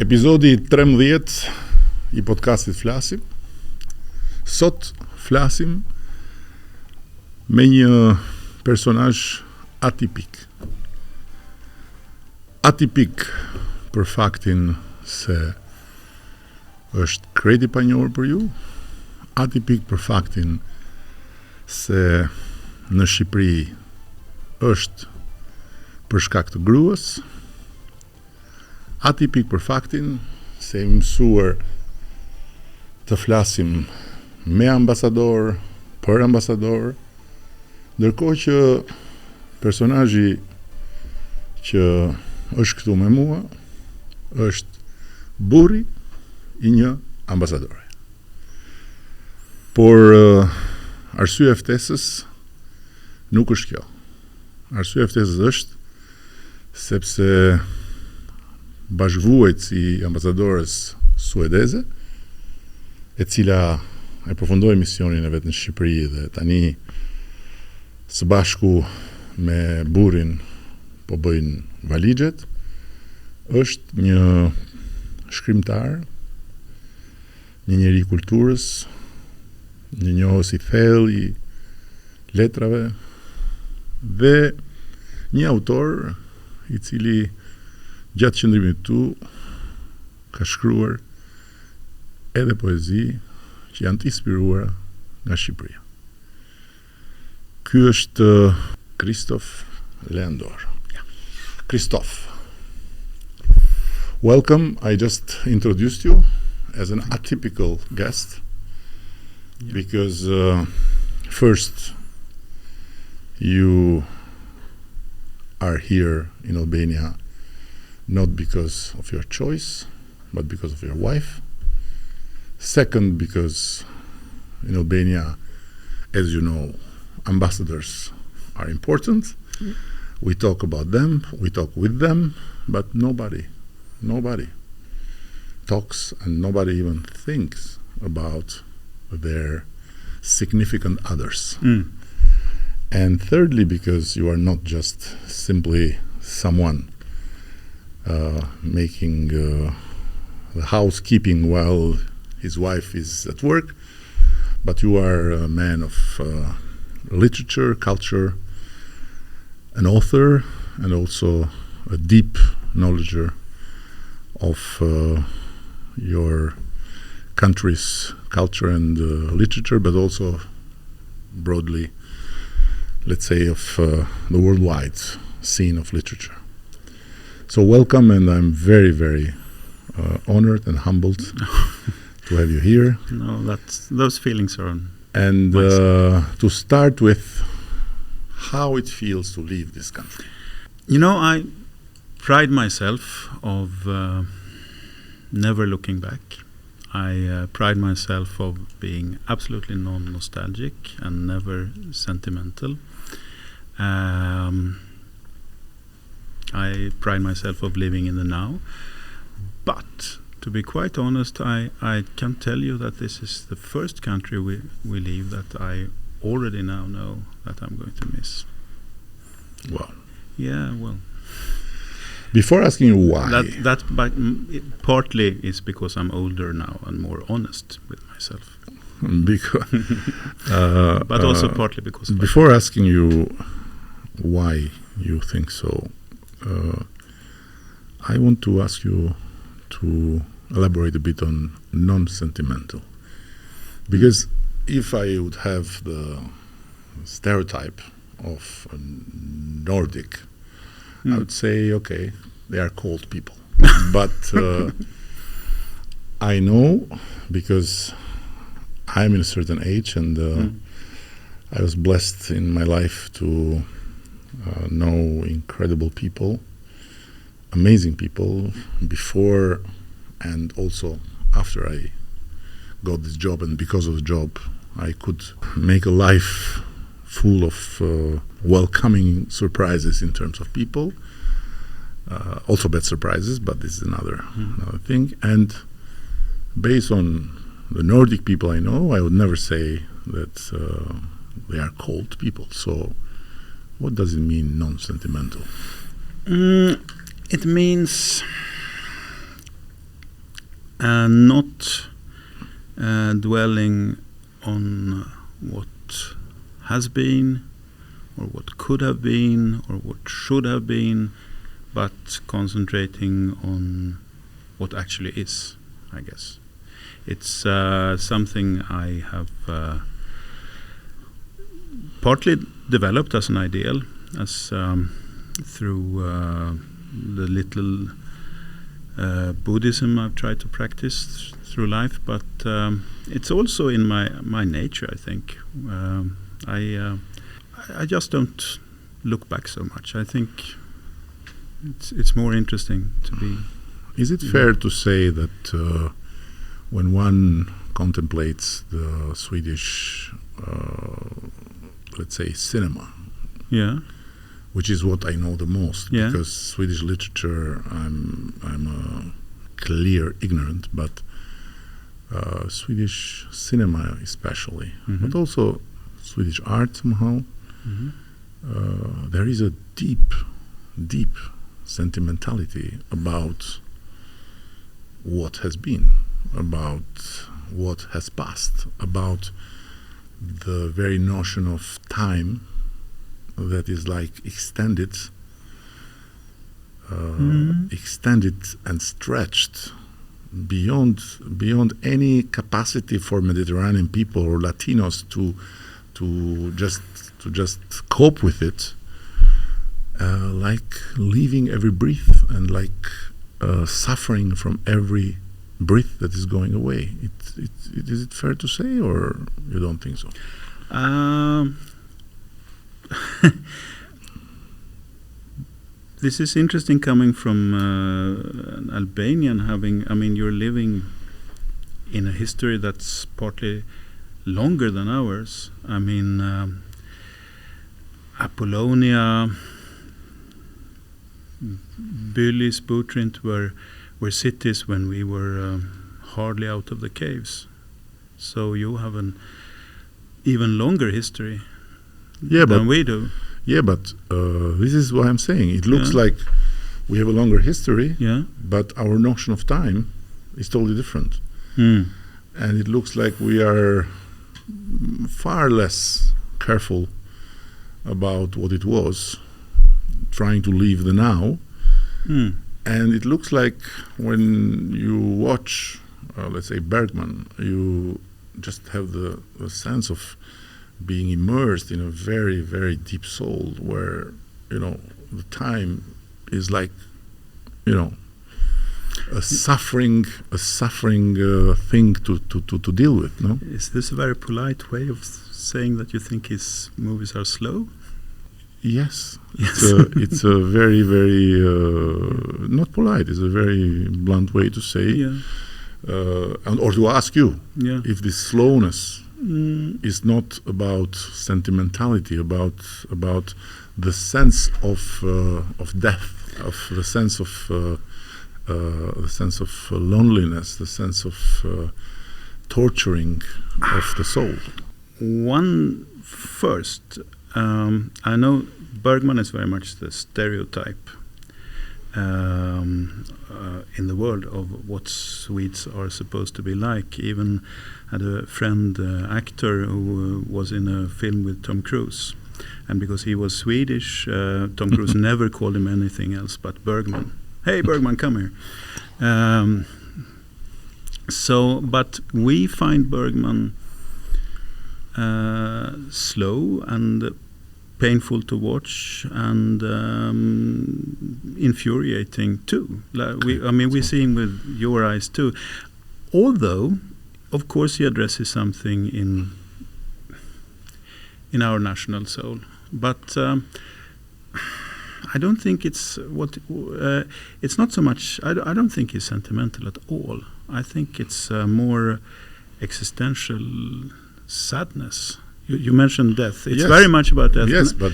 Episodi 13 I podcastit Flasim. Sot flasim me një personazh atipik. Atipik për faktin se është krejt I panjohur për ju, atipik për faktin se në Shqipëri është për shkak të gruas, atipik për faktin se I mësuar të flasim me ambasador, për ambasador, ndërkohë që personazhi që është këtu me mua është burri I një ambasadore. Por arsyeja e ftesës nuk është kjo. Arsyeja e ftesës është sepse bashkëvuajtës I ambasadores suedeze, e cila e përfundoi misionin e vet në Shqipëri dhe tani së bashku me burrin po bëjnë valixhet, është një shkrimtar, një njeri I kulturës, një njohës I thellë I letrave dhe një autor I cili gjatë qëndrimit tu ka shkruar edhe poezi që janë të inspiruara nga Shqipëria. Ky është Christof Landor. Christof, welcome. I just introduced you as an atypical guest because first you are here in Albania not because of your choice, but because of your wife. Second, because in Albania, as you know, ambassadors are important. We talk about them, we talk with them, but nobody talks and nobody even thinks about their significant others. And thirdly, because you are not just simply someone making the housekeeping while his wife is at work, but you are a man of literature, culture, an author, and also a deep knowledger of your country's culture and literature, but also broadly, let's say, of the worldwide scene of literature. So welcome, and I'm very, very honored and humbled to have you here. No, those feelings are on. And to start with, how it feels to leave this country. You know, I pride myself of never looking back. I pride myself of being absolutely non-nostalgic and never sentimental. I pride myself of living in the now. But to be quite honest, I can tell you that this is the first country we leave that I already now know that I'm going to miss. Wow. Yeah, well. Before asking you why. That partly is because I'm older now and more honest with myself. Because, but also partly because. Before asking you why you think so, I want to ask you to elaborate a bit on non-sentimental. Because if I would have the stereotype of a Nordic, I would say, okay, they are cold people. But I know, because I'm in a certain age and I was blessed in my life to know incredible people, amazing people, before and also after I got this job, and because of the job I could make a life full of welcoming surprises in terms of people, also bad surprises, but this is another thing. And based on the Nordic people I know, I would never say that they are cold people. So what does it mean, non-sentimental? It means not dwelling on what has been, or what could have been, or what should have been, but concentrating on what actually is, I guess. It's something I have partly developed as an ideal, as through the little Buddhism I've tried to practice through life, but it's also in my nature, I think. I just don't look back so much. I think it's more interesting to be. Is it fair to say that when one contemplates the Swedish, let's say, cinema, which is what I know the most, because Swedish literature I'm a clear ignorant, but Swedish cinema especially, but also Swedish art somehow, there is a deep sentimentality about what has been, about what has passed, about the very notion of time that is like extended and stretched beyond any capacity for Mediterranean people or Latinos to just cope with it, like living every breath and like suffering from every breath that is going away. Is it fair to say, or you don't think so? This is interesting coming from an Albanian, you're living in a history that's partly longer than ours. Apollonia, Mbylljes, Butrint were cities when we were hardly out of the caves. So you have an even longer history than we do. Yeah, but this is what I'm saying. It looks like we have a longer history, but our notion of time is totally different. And it looks like we are far less careful about what it was, trying to live the now. And it looks like when you watch, let's say, Bergman, you just have the sense of being immersed in a very, very deep soul where, the time is like, a suffering thing to deal with, no? Is this a very polite way of saying that you think his movies are slow? Yes. It's a very, very, not polite, it's a very blunt way to say, or to ask you if this slowness is not about sentimentality, about the sense of death, of the sense of loneliness, the sense of torturing of the soul. One first, I know Bergman is very much the stereotype in the world of what Swedes are supposed to be like. Even had a friend actor who was in a film with Tom Cruise, and because he was Swedish, Tom Cruise never called him anything else but Bergman. Hey Bergman, come here. But we find Bergman slow and painful to watch and infuriating too. We see him with your eyes too. Although, of course, he addresses something in our national soul, but I don't think it's it's not so much. I don't think he's sentimental at all. I think it's more existential sadness. You mentioned death. It's very much about death. Yes, but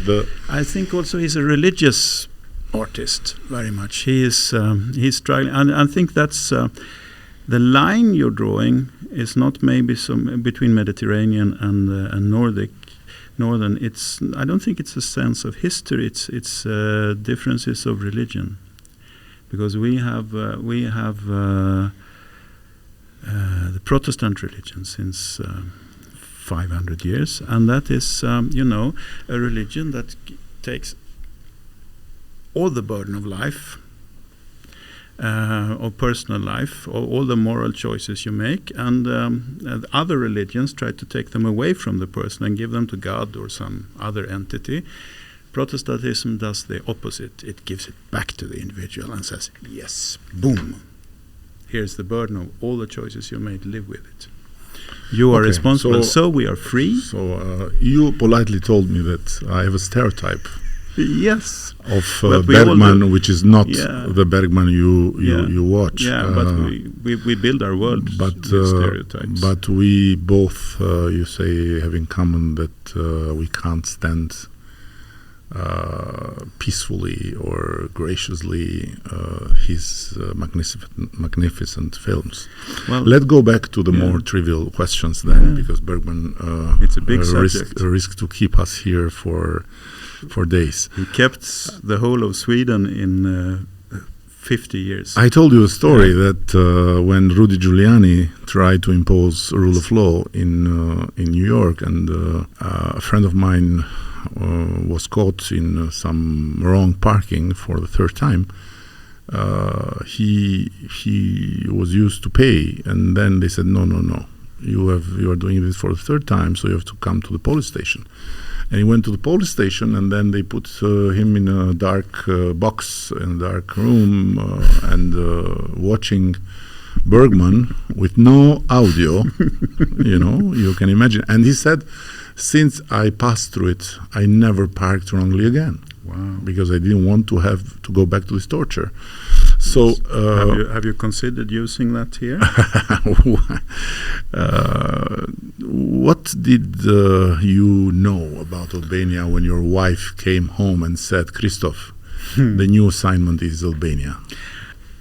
I think also he's a religious artist. Very much. He's struggling, and I think that's the line you're drawing is not maybe some between Mediterranean and Northern. I don't think it's a sense of history. It's differences of religion, because we have the Protestant religion since 500 years, and that is, a religion that takes all the burden of life, of personal life, all the moral choices you make, and other religions try to take them away from the person and give them to God or some other entity. Protestantism does the opposite. It gives it back to the individual and says, yes, boom, here's the burden of all the choices you made, live with it. You are responsible, so we are free. So you politely told me that I have a stereotype. Yes. Of Bergman, which is not the Bergman you watch. Yeah, but we build our world with stereotypes. But we both, you say, have in common that we can't stand peacefully or graciously his magnificent films. Well, let's go back to the more trivial questions then, because Bergman it's a big risk to keep us here for days. He kept the whole of Sweden in 50 years. I told you a story that when Rudy Giuliani tried to impose rule of law in New York, and a friend of mine was caught in some wrong parking for the third time. He was used to pay, and then they said, no, you are doing this for the third time, so you have to come to the police station. And he went to the police station, and then they put him in a dark box in a dark room and watching Bergman with no audio. You can imagine. And he said, since I passed through it, I never parked wrongly again. Wow! Because I didn't want to have to go back to this torture. So, have you considered using that here? What did you know about Albania when your wife came home and said, Christof, the new assignment is Albania?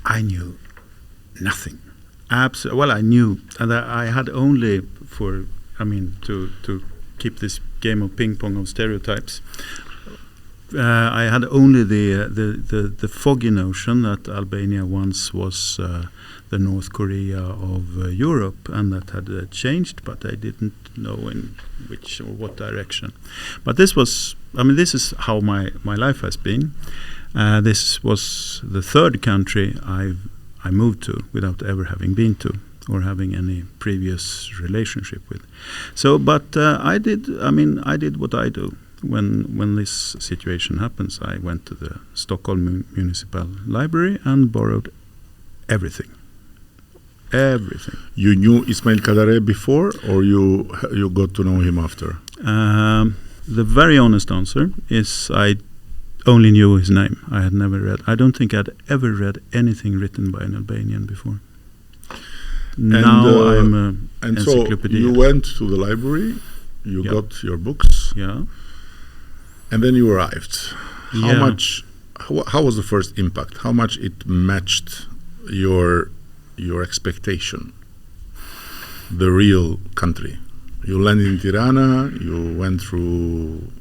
I knew nothing. Well, I knew, and I had only to keep this game of ping pong of stereotypes. I had only the foggy notion that Albania once was the North Korea of Europe, and that had changed, but I didn't know in which or what direction. But this is how my life has been. This was the third country I moved to without ever having been to or having any previous relationship with. So, but I did what I do. When this situation happens, I went to the Stockholm Municipal Library and borrowed everything. Everything. You knew Ismail Kadare before, or you got to know him after? The very honest answer is I only knew his name. I had never read. I don't think I'd ever read anything written by an Albanian before. Now I'm an encyclopedia. So you went to the library, you got your books, and then you arrived. How was the first impact? How much it matched your expectation? The real country. You landed in Tirana, you went through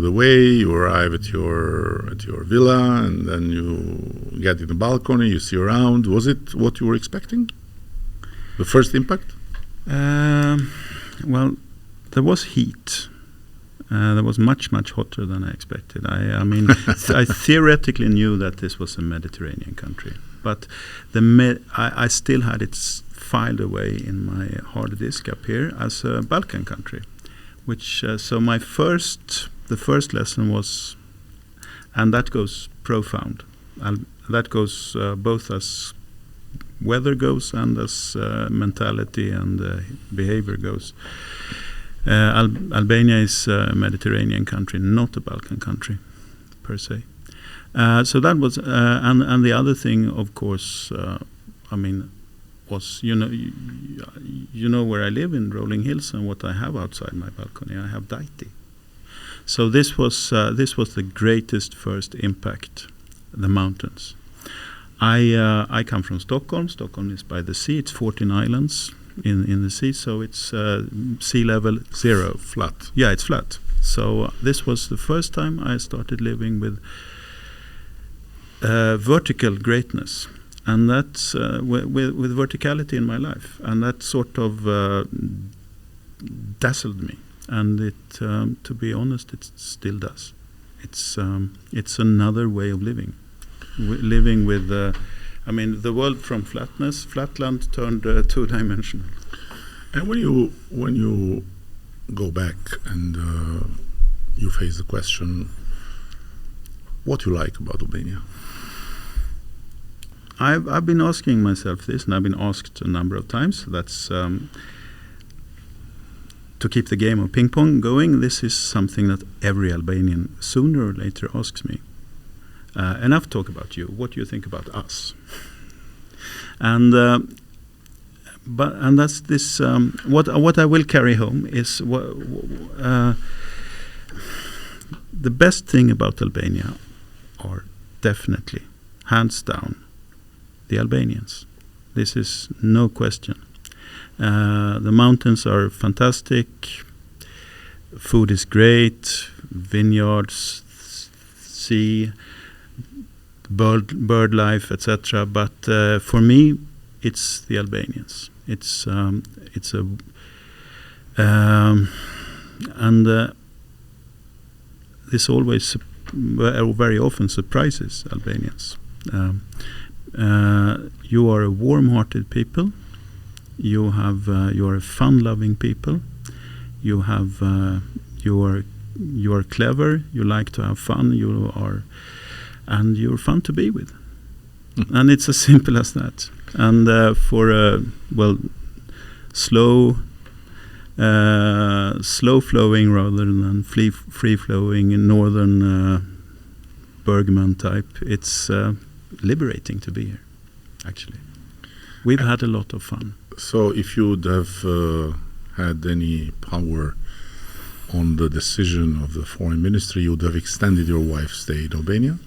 the way, you arrive at your villa, and then you get in the balcony, you see around. Was it what you were expecting? The first impact? Well, there was heat. That was much, much hotter than I expected. I theoretically knew that this was a Mediterranean country, but I still had it filed away in my hard disk up here as a Balkan country. So the first lesson was, and that goes profound. That goes both as weather goes and as mentality and behavior goes. Albania is a Mediterranean country, not a Balkan country, per se. So that was, and the other thing, of course, was you know where I live in Rolling Hills and what I have outside my balcony. I have Dajtit. So this was the greatest first impact, the mountains. I come from Stockholm. Stockholm is by the sea. It's 14 islands in the sea, so it's sea level 0. Flat. Yeah, it's flat. So this was the first time I started living with vertical greatness. and that's with verticality in my life, and that sort of dazzled me, and it, to be honest, it still does. It's another way of living, living with. I mean, the world from flatland turned two-dimensional. And when you go back and you face the question, what you like about Albania? I've been asking myself this, and I've been asked a number of times. That's to keep the game of ping pong going. This is something that every Albanian sooner or later asks me. Enough talk about you. What do you think about us? And that's this. What I will carry home is the best thing about Albania are definitely, hands down, the Albanians. This is no question. The mountains are fantastic. Food is great. Vineyards, sea, bird life, etc. But for me, it's the Albanians. It's this always very often surprises Albanians. You are a warm-hearted people. You are a fun-loving people. You are clever. You like to have fun. And you're fun to be with. And it's as simple as that. And for a slow flowing rather than free flowing northern Bergman type, it's liberating to be here. Actually, we've had a lot of fun. So, if you would have had any power on the decision of the foreign ministry, you would have extended your wife's stay in Albania?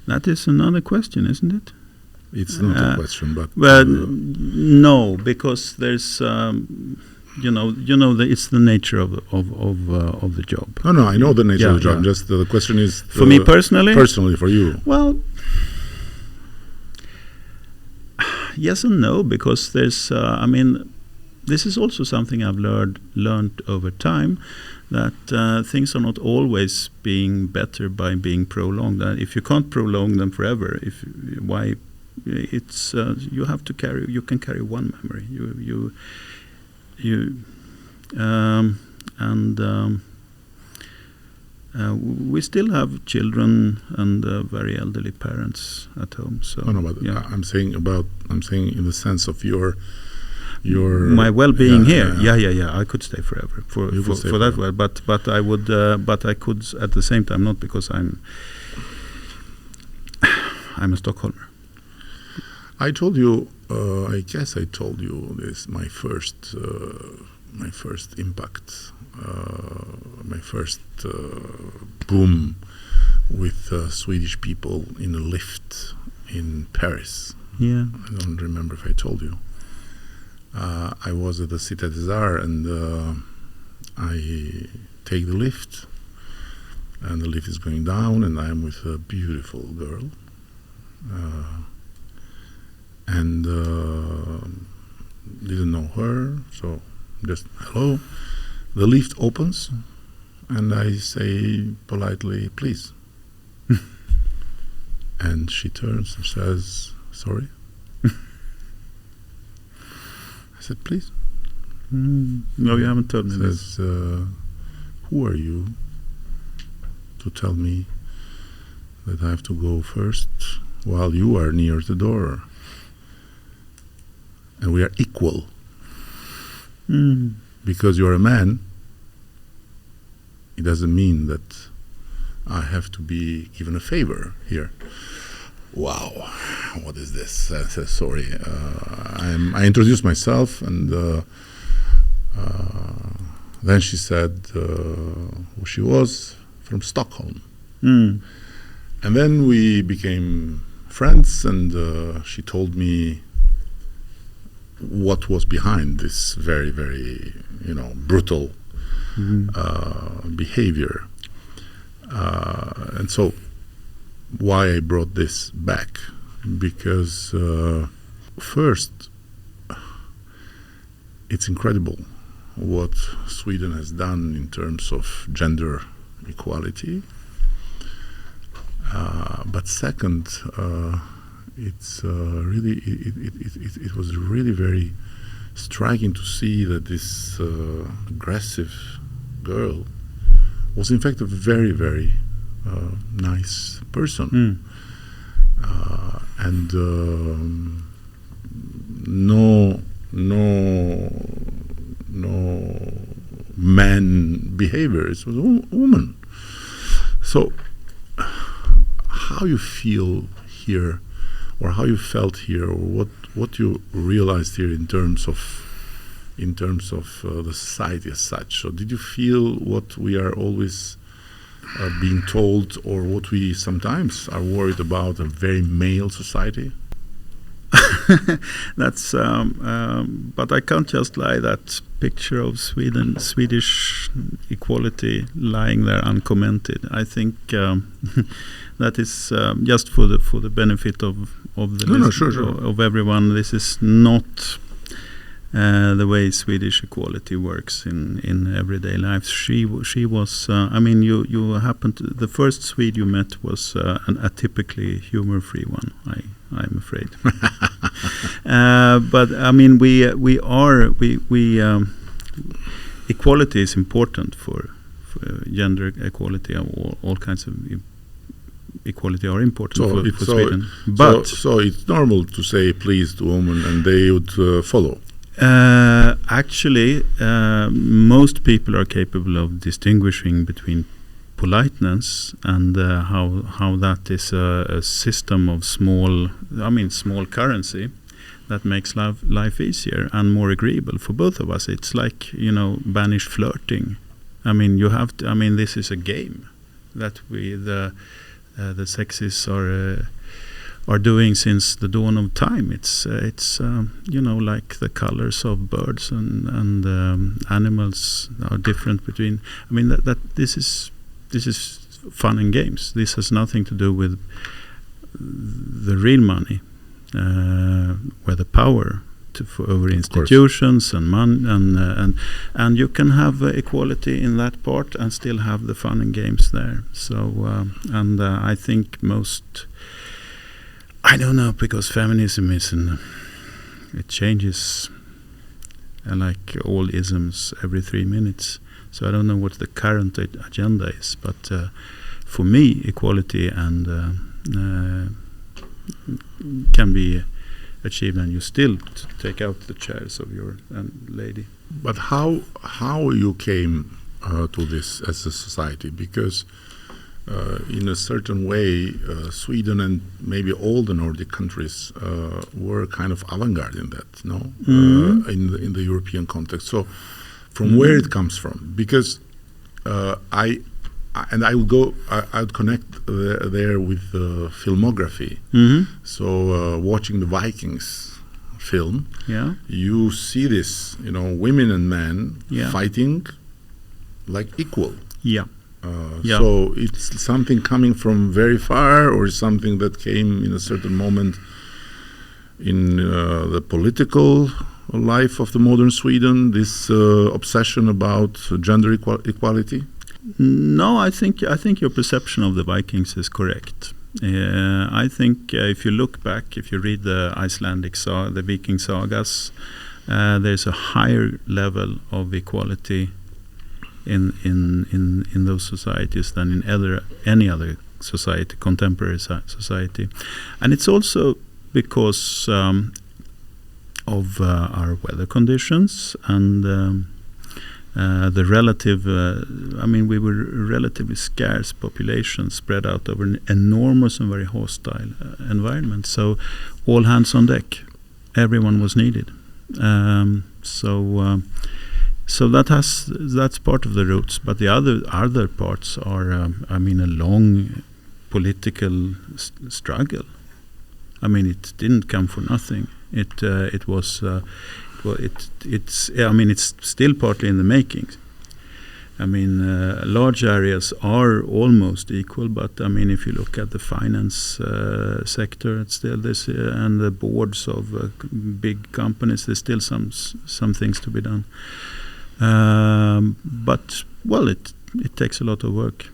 That is another question, isn't it? It's not a question, but no, because there's it's the nature of the job. No, I know the nature of the job. Yeah. Just the question is for me personally. Personally, for you. Well, yes and no, because there's. This is also something I've learned over time, that things are not always being better by being prolonged. If you can't prolong them forever, it's you have to carry. You can carry one memory. We still have children and very elderly parents at home. So but yeah. I'm saying in the sense of your my well-being here. Yeah. I could stay forever for that way. But I would. But I could at the same time not, because I'm a Stockholmer. I told you. I guess I told you this. My first impact. My first boom with Swedish people in a lift in Paris. Yeah. I don't remember if I told you. I was at the Cité des Arts, and I take the lift, and the lift is going down, and I am with a beautiful girl, and didn't know her, so just hello. The lift opens, and I say politely, please. And she turns and says, sorry. I said, please. No, you haven't told me this. Who are you to tell me that I have to go first while you are near the door? And we are equal. Because you're a man, it doesn't mean that I have to be given a favor here. Wow, what is this? Sorry, I introduced myself, and then she said who she was, from Stockholm. And then we became friends, and she told me what was behind this very, very, brutal behavior. And so why I brought this back because first, it's incredible what Sweden has done in terms of gender equality. But second, it's really it was really very striking to see that this aggressive girl was in fact a very, very nice person. And no man behavior. It was a woman. So how you feel here, or how you felt here, or what you realized here in terms of the society as such. So did you feel what we are always being told, or what we sometimes are worried about, a very male society? That's but I can't just lie that picture of Swedish equality lying there uncommented. I think that is just for the benefit of the sure. of everyone. This is not the way Swedish equality works in everyday life. She was. I mean, you happened to, the first Swede you met was an atypically humor-free one. I'm afraid. But I mean, we equality is important for gender equality. All kinds of equality are important for Sweden. But so it's normal to say please to women, and they would follow. Actually, most people are capable of distinguishing between politeness and how that is a system of small currency that makes life easier and more agreeable for both of us. It's like, banished flirting. I mean, you have to. I mean, this is a game that the sexes are doing since the dawn of time. It's like the colors of birds and animals are different between. I mean that this is fun and games. This has nothing to do with the real money, where the power over institutions and and you can have equality in that part and still have the fun and games there. So I think most. I don't know, because feminism is it changes like all isms every 3 minutes. So I don't know what the current agenda is, but for me, equality and can be achieved, and you still take out the chairs of your lady. But how you came to this as a society? Because in a certain way, Sweden and maybe all the Nordic countries were kind of avant-garde in that, no? In the European context. So, from where it comes from? Because I would connect there with filmography. So, watching the Vikings film, you see this, women and men fighting like equal. So it's something coming from very far, or something that came in a certain moment in the political life of the modern Sweden, this obsession about gender equality? No, I think your perception of the Vikings is correct. I think if you look back, if you read the Icelandic the Viking sagas, there's a higher level of equality in those societies than in any other society, contemporary society. And it's also because of our weather conditions and the relative, we were a relatively scarce population spread out over an enormous and very hostile environment. So all hands on deck, everyone was needed. So that's part of the roots, but the other parts are, a long political struggle. I mean, it didn't come for nothing. It was, it's still partly in the making. I mean, large areas are almost equal, but I mean, if you look at the finance sector, it's still this, and the boards of big companies, there's still some things to be done. But well, it takes a lot of work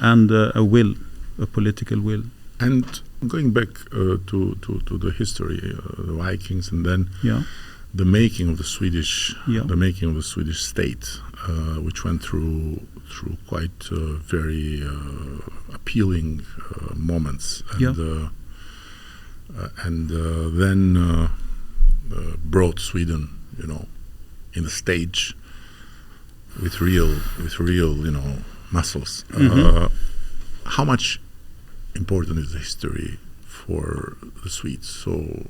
and a political will. And going back to the history, the Vikings, and then the making of the Swedish state, which went through quite very appealing moments, and then brought Sweden, in the stage with real, muscles. How much important is the history for the Swedes? So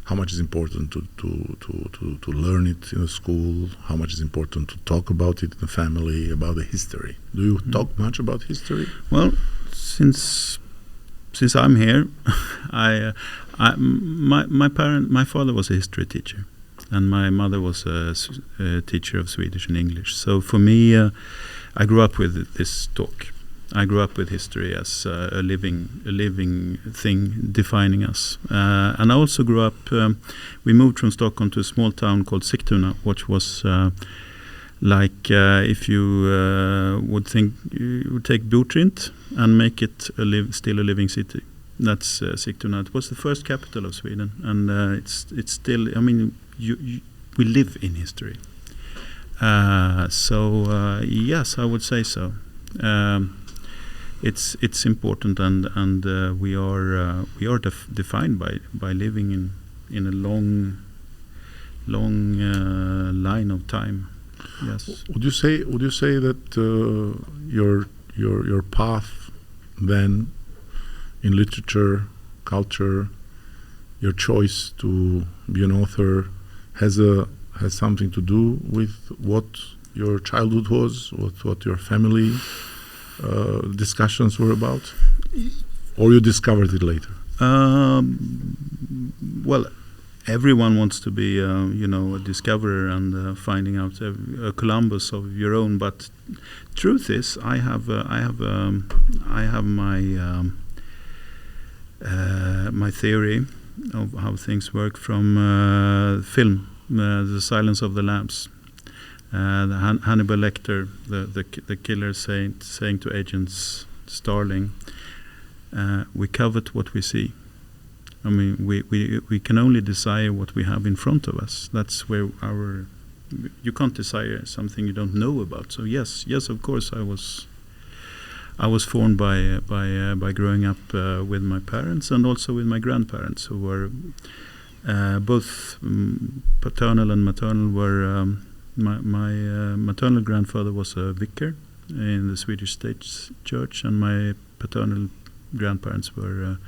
how much is important to learn it in a school? How much is important to talk about it in the family, about the history? Do you talk much about history? Well, since I'm here, my father was a history teacher, and my mother was a teacher of Swedish and English. So for me, I grew up with this talk. I grew up with history as a living thing defining us. And I also grew up, we moved from Stockholm to a small town called Sigtuna, which was like if you would think, you would take Botrint and make it still a living city. That's Sigtuna. It was the first capital of Sweden, and it's still, I mean, we live in history. So yes, I would say so. It's important, and we are defined by living in a long line of time. Yes. Would you say that your path then in literature, culture, your choice to be an author has something to do with what your childhood was, what your family discussions were about, or you discovered it later? Well, everyone wants to be, a discoverer and finding out a Columbus of your own. But truth is, I have my theory of how things work from film, The Silence of the Lambs. The Hannibal Lecter, the killer, saying to Agent Starling, "We covet what we see." I mean, we can only desire what we have in front of us. That's where you can't desire something you don't know about. So yes, of course, I was formed by growing up with my parents and also with my grandparents, who were both paternal and maternal. Were my maternal grandfather was a vicar in the Swedish State Church, and my paternal grandparents were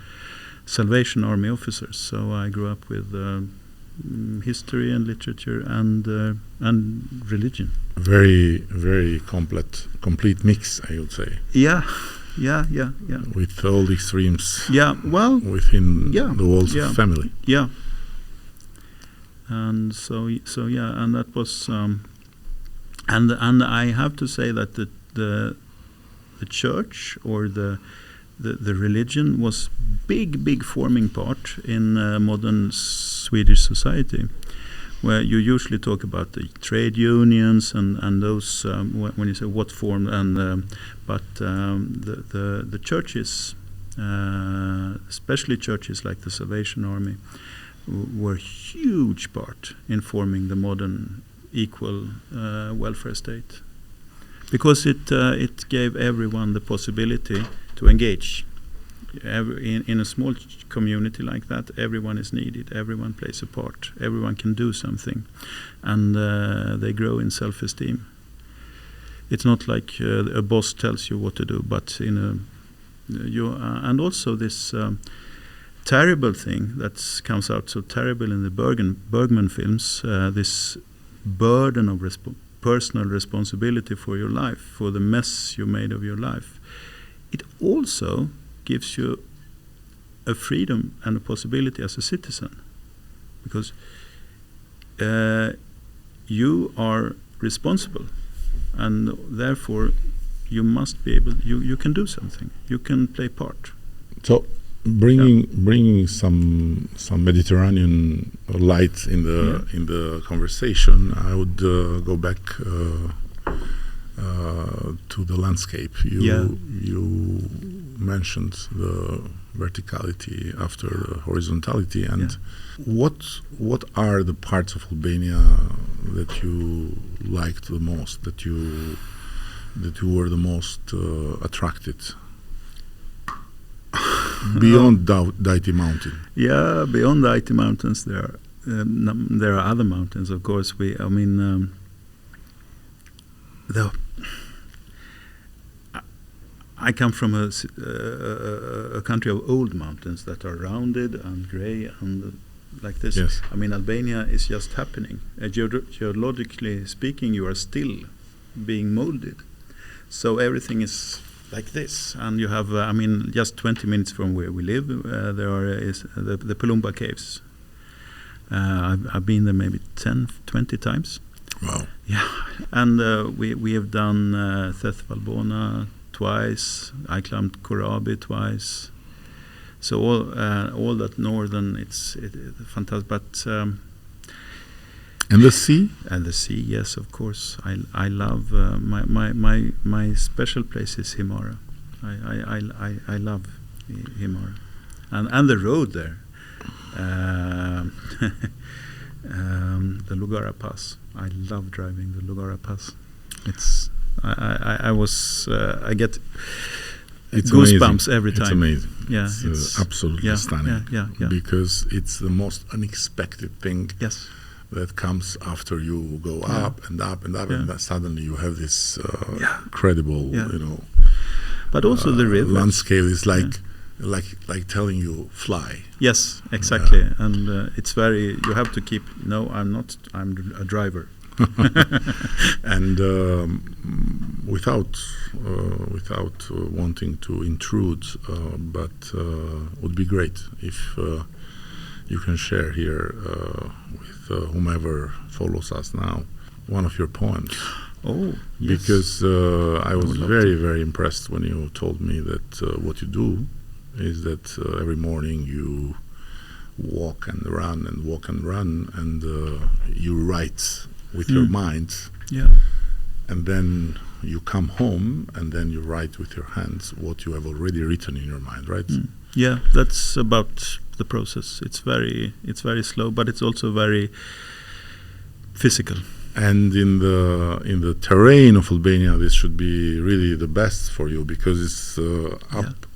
Salvation Army officers. So I grew up with history and literature and religion. Very, very complete mix, I would say. Yeah. With all the extremes. Yeah, well, within the walls of family. Yeah. And so yeah, and that was, and I have to say that the church or the religion was big forming part in modern Swedish society, where you usually talk about the trade unions and those when you say what form, and but the churches, especially churches like the Salvation Army, were huge part in forming the modern equal welfare state, because it gave everyone the possibility to engage. In a small community like that, everyone is needed, everyone plays a part, everyone can do something, and they grow in self-esteem. It's not like a boss tells you what to do, but and also this terrible thing that comes out so terrible in the Bergman films, this burden of personal responsibility for your life, for the mess you made of your life. It also gives you a freedom and a possibility as a citizen, because you are responsible and therefore you must be able. You can do something. You can play part. So bringing some Mediterranean light in the conversation, I would go back to the landscape. You mentioned the verticality after the horizontality, and what are the parts of Albania that you liked the most, that you were the most attracted? Beyond Dajtit Mountain. Yeah, beyond the Dajtit Mountains, there are other mountains. Of course, I come from a country of old mountains that are rounded and grey and like this. Yes. I mean, Albania is just happening. Geologically speaking, you are still being molded. So everything is like this, and you have, just 20 minutes from where we live, there is the Palumba caves. I've been there maybe 10, 20 times. Wow. Yeah, and we have done Theth Valbona twice. I climbed Korabi twice. So all that northern, it's fantastic. But and the sea? And the sea, yes, of course. I love my special place is Himarë. I love Himarë, and the road there, the Lugara Pass. I love driving the Lugara Pass. It's I get goosebumps every time. It's amazing. Yeah, it's absolutely stunning. Yeah. Because it's the most unexpected thing. Yes. That comes after you go up and up and up, and that suddenly you have this incredible, But also the river landscape is like telling you fly. Yes, exactly, and it's very. You have to keep. No, I'm not. I'm a driver. And without wanting to intrude, but would be great if you can share here with whomever follows us now one of your poems. Oh, yes. Because I was very, very impressed when you told me that what you do is that every morning you walk and run and walk and run, and you write with your mind. Yeah. And then you come home and then you write with your hands what you have already written in your mind, right? Yeah, that's about the process. It's very slow, but it's also very physical. And in the terrain of Albania, this should be really the best for you, because it's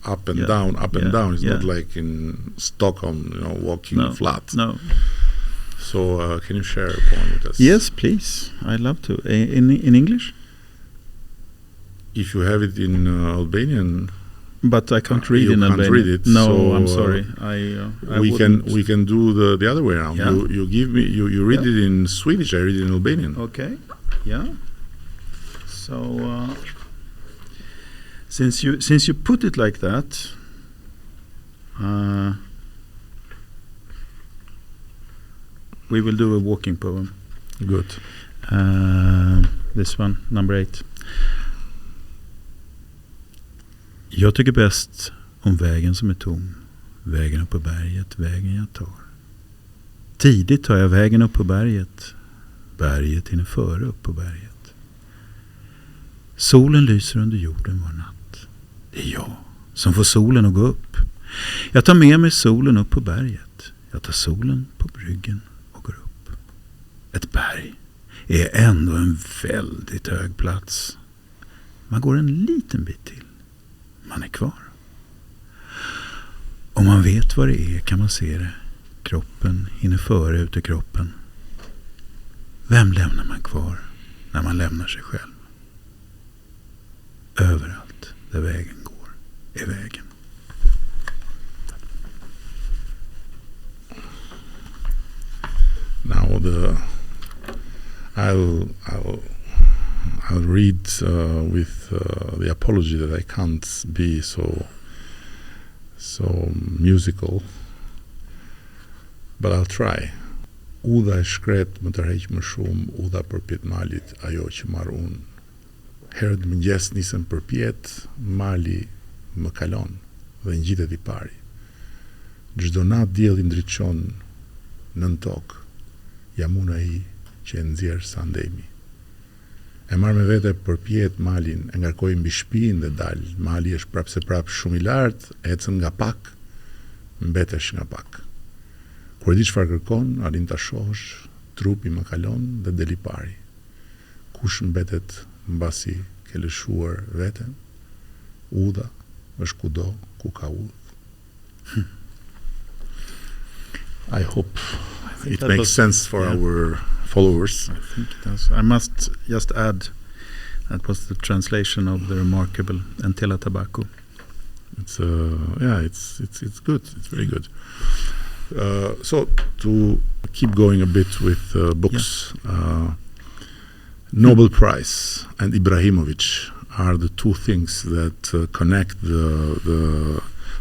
up and down, up and down. It's not like in Stockholm, walking flat. No. So can you share a poem with us? Yes, please. I'd love to. In English? If you have it in Albanian. But I can't read in Albanian. You can't read it. No, so I'm sorry. We can do the other way around. Yeah. You give me you read it in Swedish. I read it in Albanian. Okay. Yeah. So since you put it like that, we will do a walking poem. Good. This one, number 8. Jag tycker bäst om vägen som är tom. Vägen upp på berget, vägen jag tar. Tidigt tar jag vägen upp på berget. Berget hinner före upp på berget. Solen lyser under jorden var natt. Det är jag som får solen att gå upp. Jag tar med mig solen upp på berget. Jag tar solen på bryggen och går upp. Ett berg är ändå en väldigt hög plats. Man går en liten bit till. Man är kvar. Om man vet vad det är kan man se det. Kroppen hinner före ut ur kroppen. Vem lämnar man kvar när man lämnar sig själv? Överallt där vägen går är vägen. Now I'll read with the apology that I can't be so musical, but I'll try. Udha e shkret më tërheq më shumë, udha për pjet malit, ajo që marr unë. herët mëngjes nisën përpjet, mali më kalon dhe ngjitet I pari. Çdo natë dielli ndriçon nën tokë, jam unë ai që e nxjerr sa ndemi. E marr me vete përpjet malin, e ngarkoj mbi shtëpinë dhe dal. Mali është prapse prap shumë I lartë, ecën nga pak, mbetesh nga pak. Kur e di çfarë kërkon, alin ta shohësh, trupi më kalon dhe del I pari. Kush mbetet mbasi ke lëshuar veten? Udha është kudo ku ka udhë. I hope it makes sense for our followers. I think it does. I must just add that was the translation of the remarkable Entela Tabaco. It's it's good. It's very good. So to keep going a bit with books, Nobel Prize and Ibrahimovic are the two things that connect the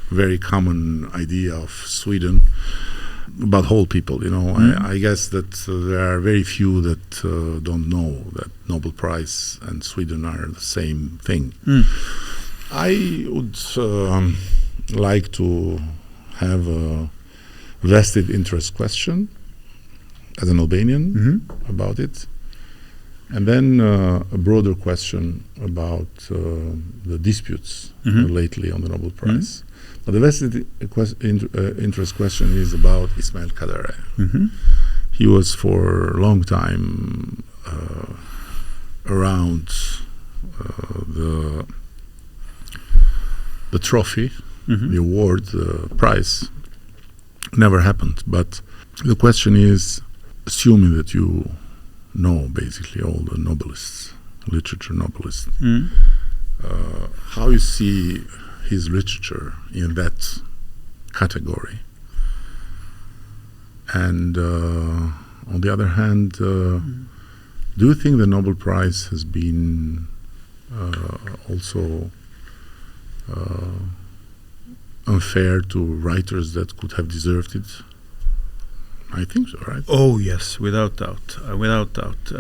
very common idea of Sweden about whole people. I guess that there are very few that don't know that Nobel Prize and Sweden are the same thing. I would like to have a vested interest question as an Albanian about it, and then a broader question about the disputes lately on the Nobel Prize. But the vested interest question is about Ismail Kadare. He was for a long time around the trophy, the award, the prize. Never happened. But the question is, assuming that you know basically all the Nobelists, literature Nobelists, how you see his literature in that category. And on the other hand, do you think the Nobel Prize has been also unfair to writers that could have deserved it? I think so, right? Oh yes, without doubt, without doubt.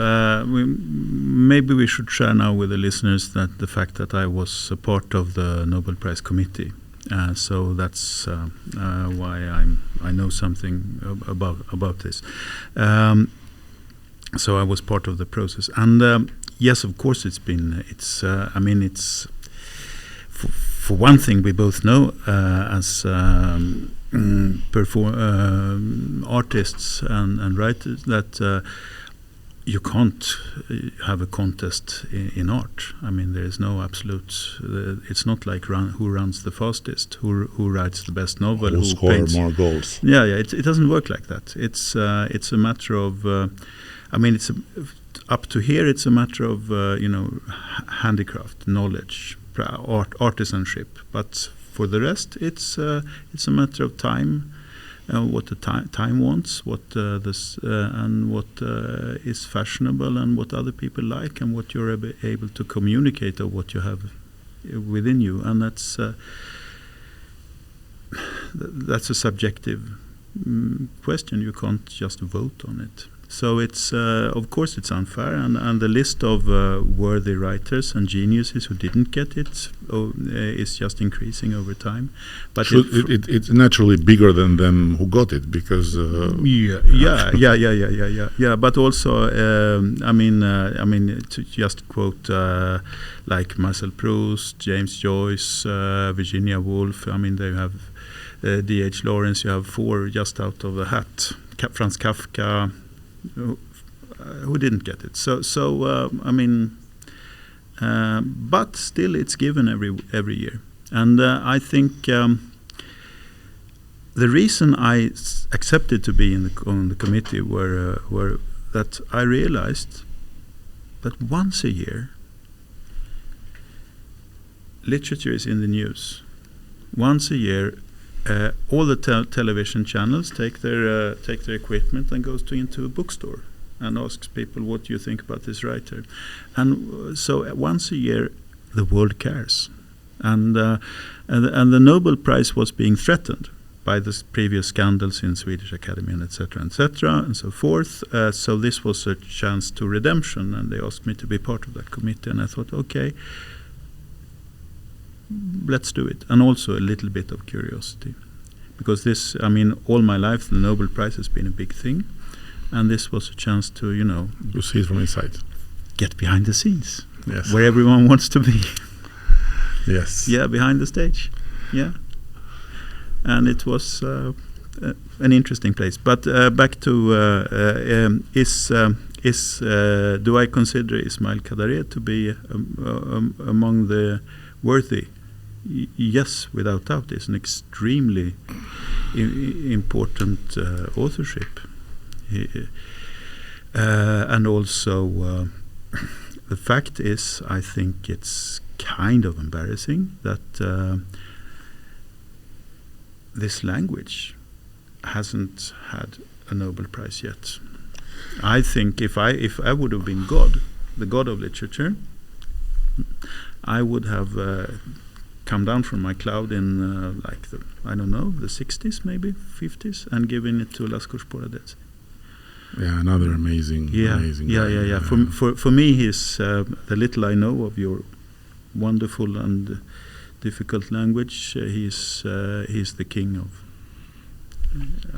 Maybe we should share now with the listeners that the fact that I was a part of the Nobel Prize committee, so that's why I know something about this. So I was part of the process, and yes, of course, it's. For one thing, we both know as artists and writers that you can't have a contest in art. I mean, there is no absolute. It's not like who runs the fastest, who writes the best novel, who scores more goals. Yeah. It doesn't work like that. It's a matter of. It's up to here. It's a matter of handicraft, knowledge, artisanship, but for the rest, it's a matter of time, what the time wants, what and what is fashionable, and what other people like, and what you're able to communicate, or what you have within you, and that's a subjective question. You can't just vote on it. So it's of course it's unfair, and the list of worthy writers and geniuses who didn't get it is just increasing over time. But it's naturally bigger than them who got it, because yeah. But also, to just quote like Marcel Proust, James Joyce, Virginia Woolf. I mean, they have D.H. Lawrence. You have 4 just out of the hat. Franz Kafka. Who didn't get it? But still, it's given every year, and I think the reason I accepted to be on the committee were that I realized that once a year, literature is in the news. Once a year. All the television channels take their equipment and goes into a bookstore and asks people, what do you think about this writer? And so once a year the world cares, and the Nobel Prize was being threatened by the previous scandals in Swedish Academy and etc. and so forth. So this was a chance to redemption, and they asked me to be part of that committee, and I thought, okay, let's do it. And also a little bit of curiosity, because this, I mean, all my life the Nobel Prize has been a big thing, and this was a chance to, you know, You see it from inside. get behind the scenes, Yes. where everyone wants to be. Yes. Yeah, behind the stage. Yeah. And it was an interesting place. But back to do I consider Ismail Kadare to be among the worthy? Yes, without doubt. It's an extremely important authorship. And also the fact is, I think it's kind of embarrassing that this language hasn't had a Nobel Prize yet. I think if I would have been God, the God of literature, I would have come down from my cloud in like the, I don't know, the 60s, maybe 50s, and given it to Lascaux Sporadets. Yeah, another amazing guy. For me, he's the little I know of your wonderful and difficult language. He's the king of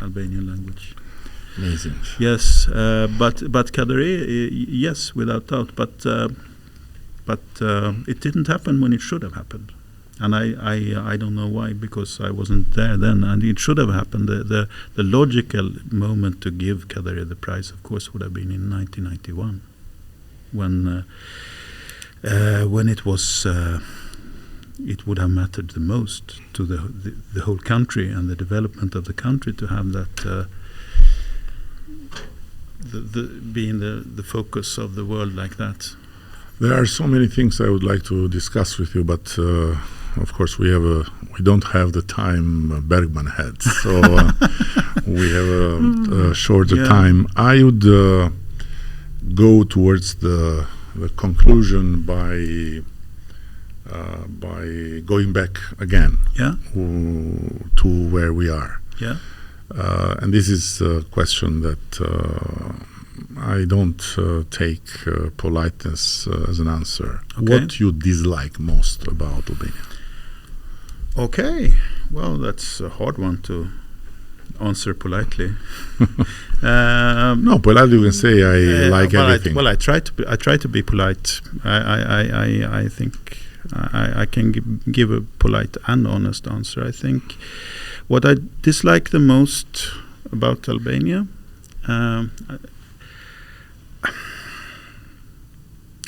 Albanian language. Amazing. Yes, but Kadare, yes, without doubt. But it didn't happen when it should have happened, and I don't know why, because I wasn't there then, and it should have happened. The logical moment to give Kadare the prize, of course, would have been in 1991, when it was. It would have mattered the most to the whole country and the development of the country to have that being the focus of the world like that. There are so many things I would like to discuss with you, but of course we don't have the time Bergman had, so we have a shorter time. I would go towards the conclusion by going back again to where we are. Yeah. And this is a question that I don't take politeness as an answer. Okay. What you dislike most about Albania? Okay. Well, that's a hard one to answer politely. No, politely you can say I like everything. I try to be polite. I think I can give a polite and honest answer. I think what I dislike the most about Albania,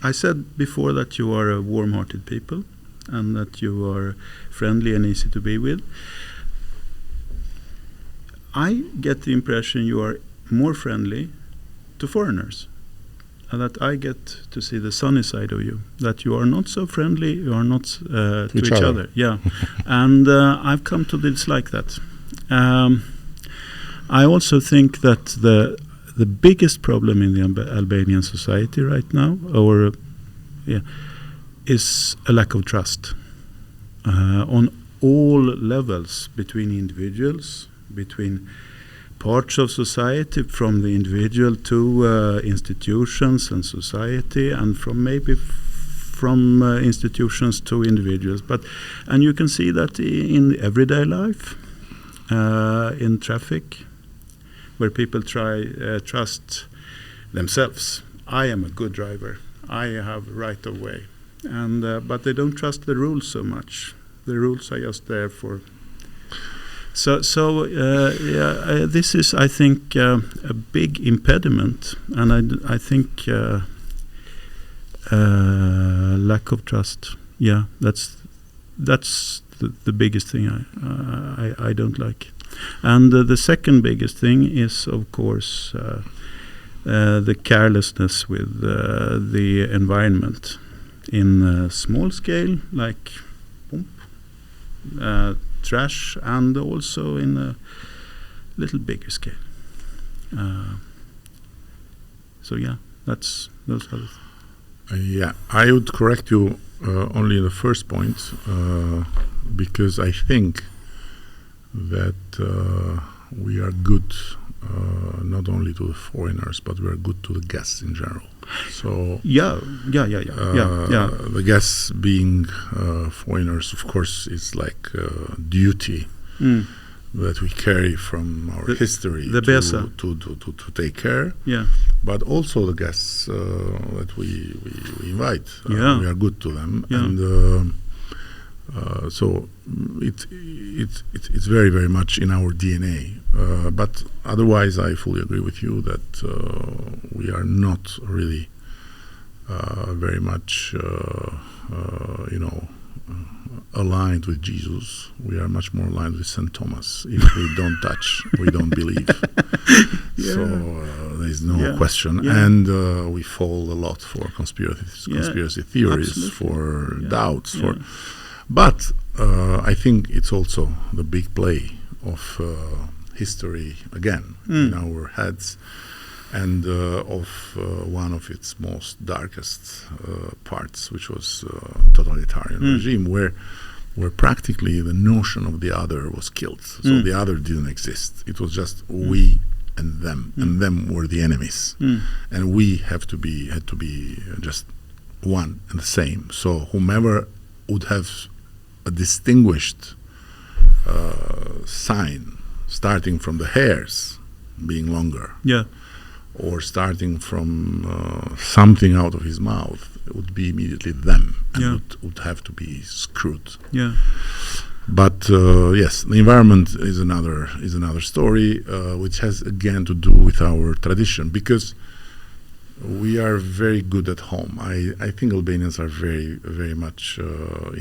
I said before that you are a warm-hearted people and that you are friendly and easy to be with. I get the impression you are more friendly to foreigners, and that I get to see the sunny side of you, that you are not so friendly, you are not to each other. Yeah. And I've come to dislike that. I also think that the biggest problem in the Albanian society right now, is a lack of trust on all levels, between individuals, between parts of society, from the individual to institutions and society, and from institutions to individuals. And you can see that in everyday life, in traffic, where people trust themselves. I am a good driver. I have right of way, but they don't trust the rules so much. The rules are just there for. This is, I think, a big impediment, and I think lack of trust. Yeah, that's the biggest thing I don't like. And the second biggest thing is, of course, the carelessness with the environment in small scale, like trash, and also in a little bigger scale. Those are the Yeah, I would correct you only the first point, because I think that we are good not only to the foreigners, but we are good to the guests in general. So the guests being foreigners, of course, is like duty that we carry from our history to take care. Yeah. But also the guests that we invite, we are good to them, and so it's very, very much in our DNA. But otherwise, I fully agree with you that we are not really very much, aligned with Jesus. We are much more aligned with St. Thomas. If we don't touch, we don't believe. So there is no question. And we fall a lot for conspiracy theories, for doubts, But I think it's also the big play of history again in our heads, and of one of its most darkest parts, which was totalitarian regime, where practically the notion of the other was killed. So the other didn't exist. It was just we and them were the enemies, and we had to be just one and the same. So whomever would have a distinguished sign, starting from the hairs being longer, or starting from something out of his mouth, it would be immediately them, and would have to be screwed. But yes, the environment is another story, which has again to do with our tradition, because we are very good at home. I think Albanians are very, very much,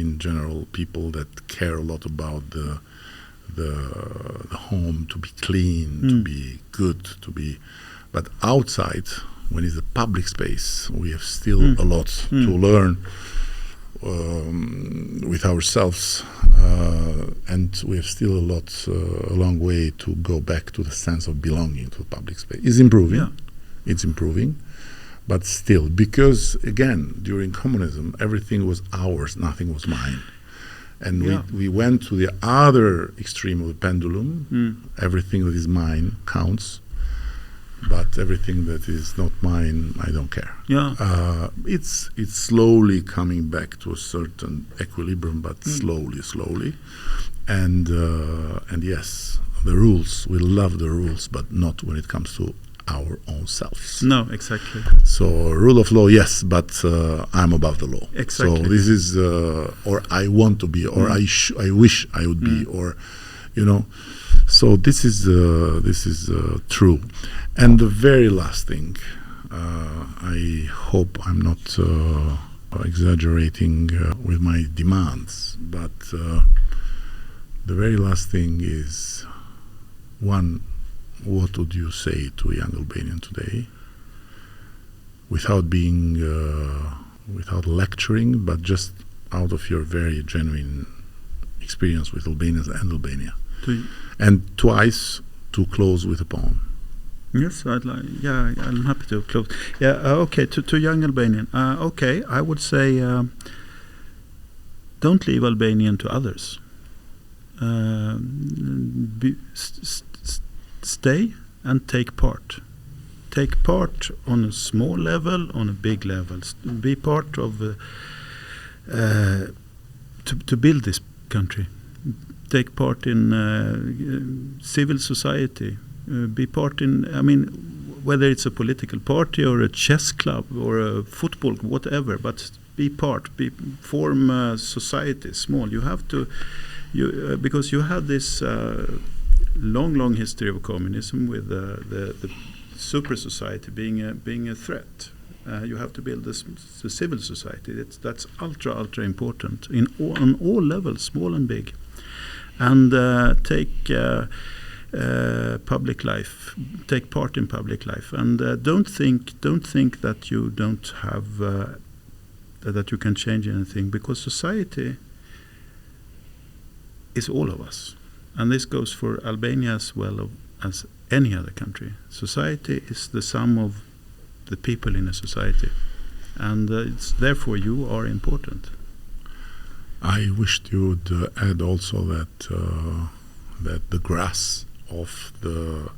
in general, people that care a lot about the home, to be clean, to be good, to be. But outside, when it's a public space, we have still a lot to learn with ourselves, and we have still a long way to go back to the sense of belonging to the public space. It's improving. It's improving. But still, because again, during communism, everything was ours, nothing was mine. And we went to the other extreme of the pendulum. Everything that is mine counts, but everything that is not mine, I don't care. It's slowly coming back to a certain equilibrium, but slowly. And yes, the rules, we love the rules, but not when it comes to our own selves. No, exactly. So rule of law, yes, but I'm above the law. Exactly. So this is, or I want to be, or I wish I would be, or, So this is true. And the very last thing, I hope I'm not exaggerating with my demands, but the very last thing is, one, what would you say to a young Albanian today, without being, without lecturing, but just out of your very genuine experience with Albanians and Albania? And twice to close with a poem. Yes, I'm happy to close. Okay, to young Albanian. Okay, I would say, don't leave Albanian to others. Stay and take part. Take part on a small level, on a big level. Be part of to build this country. Take part in civil society. Be part in, whether it's a political party or a chess club or a football, whatever, but be part, form a society, small. You have to, because you have this long history of communism with the super society being a threat. You have to build the civil society. That's ultra important on all levels, small and big, and take public life, take part in public life, and don't think that you don't have that you can change anything, because society is all of us, and this goes for Albania as well as any other country. Society is the sum of the people in a society, and it's therefore you are important. I wished you would add also that that the grass of the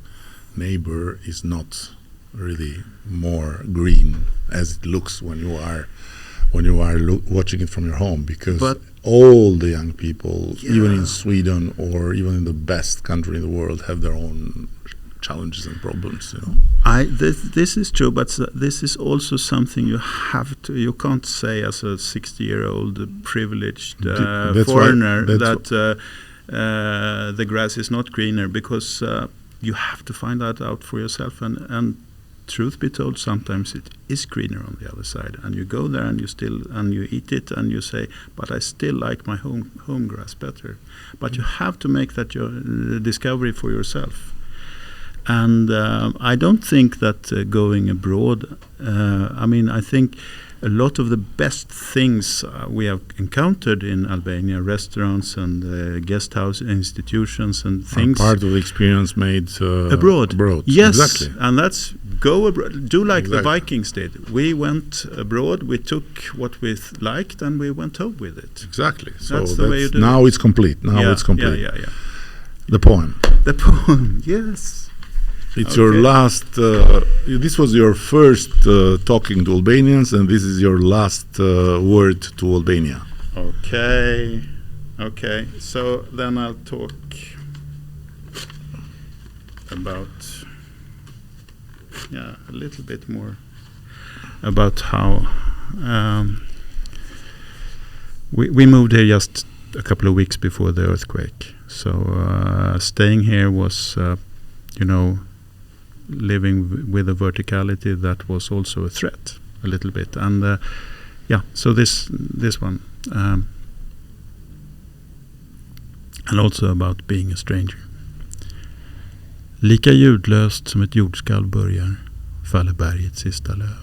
neighbor is not really more green as it looks when you are watching it from your home, because all the young people, even in Sweden or even in the best country in the world, have their own challenges and problems. This is true, but this is also something you can't say as a 60-year-old privileged foreigner that the grass is not greener, because you have to find that out for yourself, and truth be told, sometimes it is greener on the other side, and you go there and you eat it and you say, but I still like my home grass better. But you have to make that your discovery for yourself. And I don't think that going abroad, I think a lot of the best things we have encountered in Albania, restaurants and guest house institutions and things, are part of the experience made abroad. Yes, exactly. And that's go abroad. Do like the Vikings did. We went abroad, we took what we liked, and we went home with it. Exactly. So that's the way you do now it. It's complete. Now it's complete. Yeah. The poem. The poem, yes. It's your last, this was your first talking to Albanians, and this is your last word to Albania. Okay. So then I'll talk about, a little bit more about how we moved here just a couple of weeks before the earthquake. So staying here was, living with a verticality that was also a threat a little bit. And so this one, and also about being a stranger. Lika ljudlöst som ett jordskalv börjar faller bergets sista löv.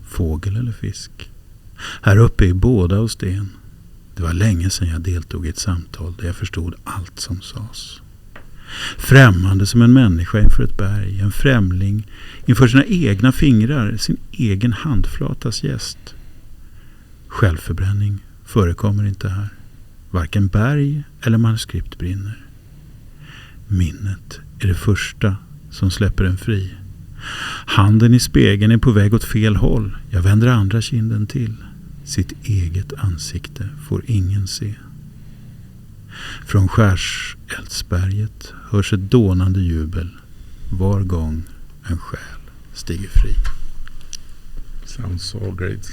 Fågel eller fisk. Här uppe är båda av sten. Det var länge sedan jag deltog i ett samtal där jag förstod allt som sades. Främmande som en människa inför ett berg, en främling inför sina egna fingrar, sin egen handflatas gäst. Självförbränning förekommer inte här. Varken berg eller manuskript brinner. Minnet är det första som släpper en fri. Handen i spegeln är på väg åt fel håll. Jag vänder andra kinden till. Sitt eget ansikte får ingen se. Från Skärseldsberget hörs ett dånande jubel var gång en själ stiger fri. Sounds so great.